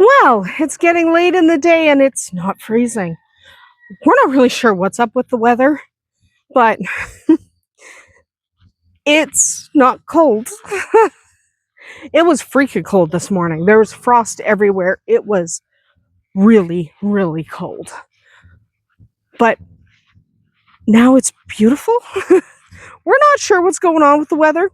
Well, it's getting late in the day and it's not freezing. We're not really sure what's up with the weather, but it's not cold. It was freaking cold this morning. There was frost everywhere. It was really, really cold. But now it's beautiful. We're not sure what's going on with the weather,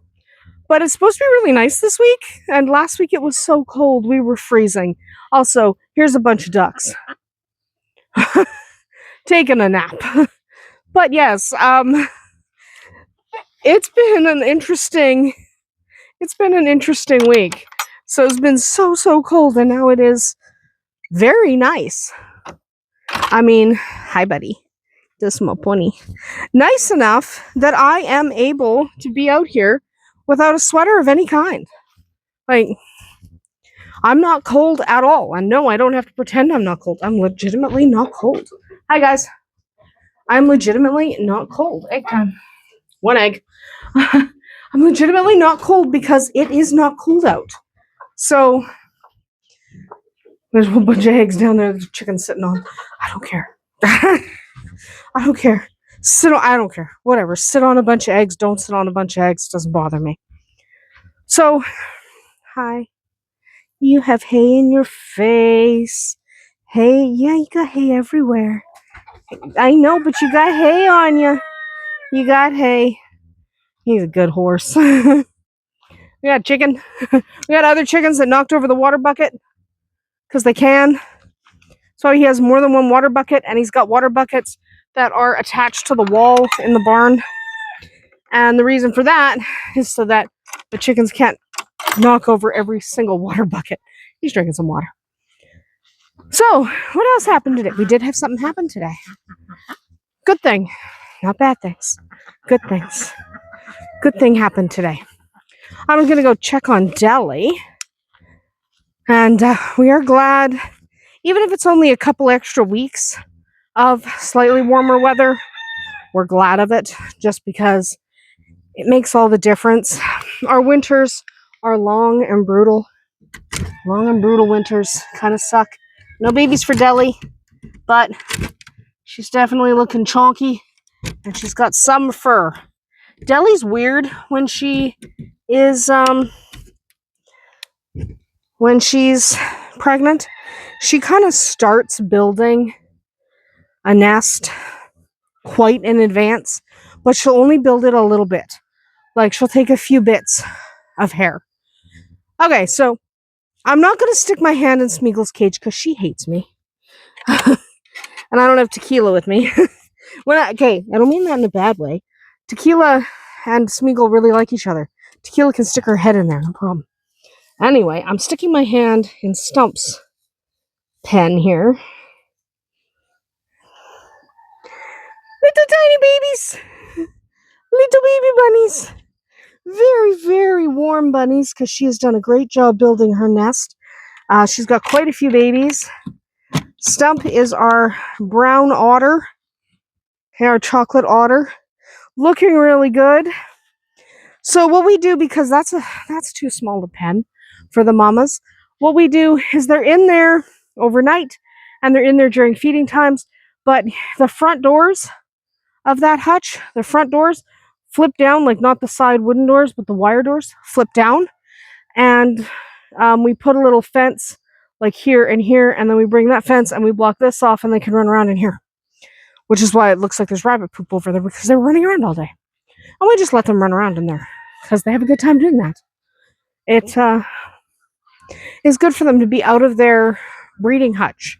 but it's supposed to be really nice this week. And last week it was so cold, we were freezing. Also, here's a bunch of ducks taking a nap. But yes, it's been an interesting week. So it's been so cold, and now it is very nice. I mean, hi buddy. This is my pony. Nice enough that I am able to be out here without a sweater of any kind. Like, I'm not cold at all. And no, I don't have to pretend I'm not cold. I'm legitimately not cold. Hi guys. I'm legitimately not cold. Egg time. One egg. I'm legitimately not cold because it is not cold out. So there's a whole bunch of eggs down there that the chicken's sitting on. I don't care. I don't care. I don't care. Whatever. Sit on a bunch of eggs. Don't sit on a bunch of eggs. Doesn't bother me. So, hi. You have hay in your face. Hay. Yeah, you got hay everywhere. I know, but you got hay on you. You got hay. He's a good horse. We got chicken. We got other chickens that knocked over the water bucket because they can. So he has more than one water bucket, and he's got water buckets that are attached to the wall in the barn. And the reason for that is so that the chickens can't knock over every single water bucket. He's drinking some water. So, what else happened today? We did have something happen today. Good thing. Not bad things. Good things. Good thing happened today. I'm going to go check on Deli. And we are glad, even if it's only a couple extra weeks of slightly warmer weather, we're glad of it just because it makes all the difference. Our winters are long and brutal. Long and brutal winters kind of suck. No babies for Deli, but she's definitely looking chonky, and she's got some fur. Deli's weird when she is when she's pregnant. She kind of starts building a nest quite in advance, but she'll only build it a little bit. Like, she'll take a few bits of hair. Okay, so I'm not going to stick my hand in Smeagol's cage because she hates me. And I don't have Tequila with me. Okay, I don't mean that in a bad way. Tequila and Smeagol really like each other. Tequila can stick her head in there, no problem. Anyway, I'm sticking my hand in Stump's pen here. Little tiny babies! Little baby bunnies! Very, very warm bunnies because she has done a great job building her nest. She's got quite a few babies. Stump is our brown otter, our chocolate otter, looking really good. So what we do, because that's too small a pen for the mamas, what we do is they're in there overnight and they're in there during feeding times, but the front doors of that hutch, the front doors flip down, like not the side wooden doors, but the wire doors flip down, and we put a little fence like here and here, and then we bring that fence and we block this off, and they can run around in here, which is why it looks like there's rabbit poop over there, because they're running around all day. And we just let them run around in there because they have a good time doing that. It is good for them to be out of their breeding hutch,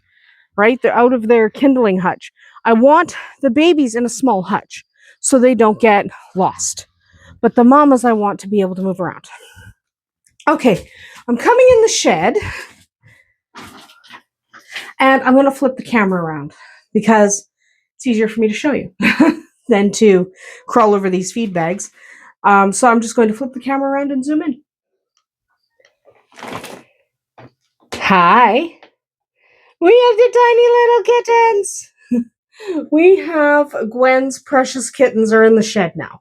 right? They're out of their kindling hutch. I want the babies in a small hutch so they don't get lost. But the mamas, I want to be able to move around. Okay, I'm coming in the shed, and I'm going to flip the camera around because it's easier for me to show you than to crawl over these feed bags. So I'm just going to flip the camera around and zoom in. Hi. We have the tiny little kittens. We have Gwen's precious kittens are in the shed now.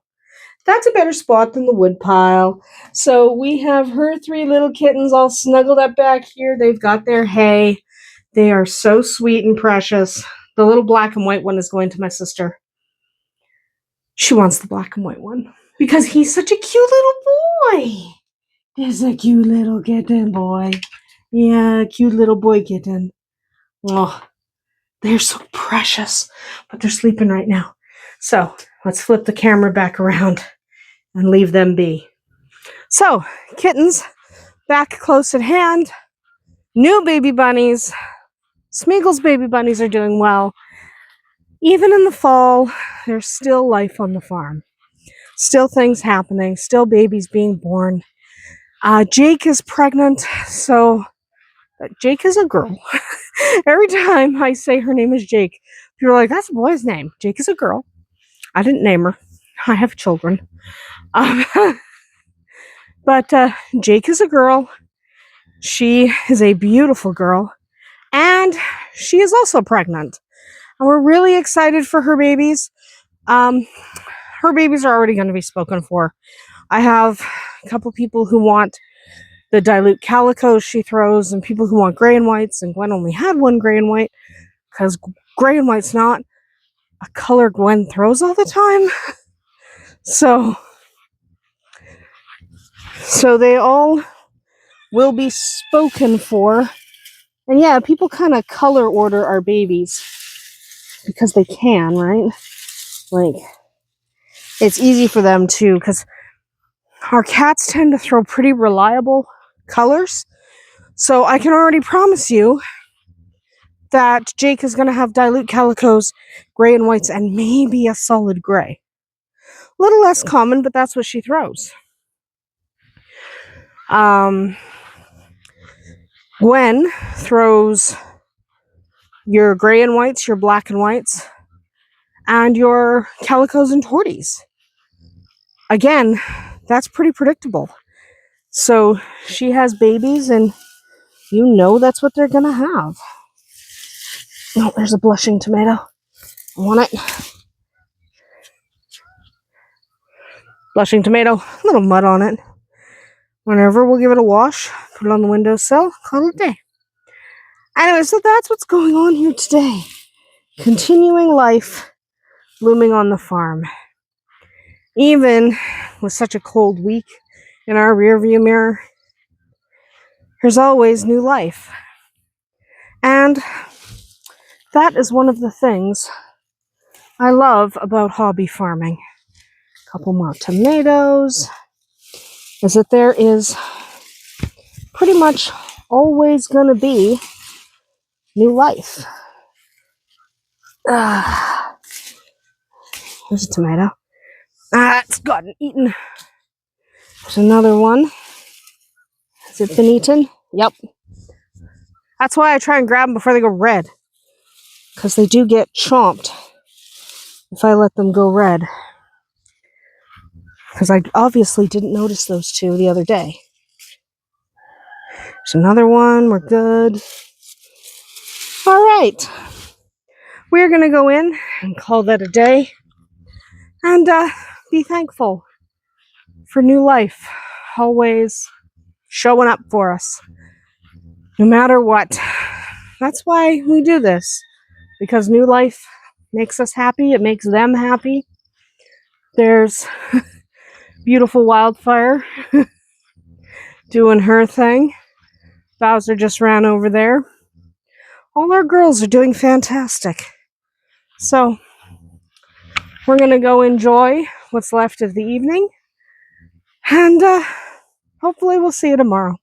that's a better spot than the wood pile. So we have her 3 little kittens all snuggled up back here. They've got their hay. They are so sweet and precious. The little black and white one is going to my sister. She wants the black and white one because he's such a cute little boy. There's a cute little kitten boy. Yeah, cute little boy kitten. Oh, they're so precious, but they're sleeping right now. So let's flip the camera back around and leave them be. So, kittens, back close at hand. New baby bunnies. Smeagol's baby bunnies are doing well. Even in the fall, there's still life on the farm. Still things happening. Still babies being born. Jake is pregnant, so Jake is a girl. Every time I say her name is Jake, people are like, that's a boy's name. Jake is a girl. I didn't name her. I have children. But Jake is a girl. She is a beautiful girl. And she is also pregnant. And we're really excited for her babies. Her babies are already going to be spoken for. I have a couple people who want the dilute calicos she throws, and people who want gray and whites, and Gwen only had one gray and white, because gray and white's not a color Gwen throws all the time. So they all will be spoken for. And yeah, people kind of color order our babies because they can, right? Like, it's easy for them too, because our cats tend to throw pretty reliable colors. So I can already promise you that Jake is going to have dilute calicos, gray and whites, and maybe a solid gray. A little less common, but that's what she throws. Gwen throws your gray and whites, your black and whites, and your calicos and torties. Again, that's pretty predictable. So she has babies, and you know that's what they're going to have. Oh, there's a blushing tomato. I want it. Blushing tomato, a little mud on it. Whenever, we'll give it a wash, put it on the windowsill, call it a day. Anyway, so that's what's going on here today. Continuing life blooming on the farm. Even with such a cold week in our rearview mirror, there's always new life. And that is one of the things I love about hobby farming. A couple more tomatoes. Is that there is pretty much always going to be new life. There's a tomato. It's gotten eaten. There's another one. Has it been eaten? Yep. That's why I try and grab them before they go red. Because they do get chomped if I let them go red. Because I obviously didn't notice those two the other day. There's another one. We're good. All right. We're going to go in and call that a day. And be thankful for new life. Always showing up for us. No matter what. That's why we do this. Because new life makes us happy. It makes them happy. There's beautiful Wildfire doing her thing. Bowser just ran over there. All our girls are doing fantastic. So, we're going to go enjoy what's left of the evening. And hopefully we'll see you tomorrow.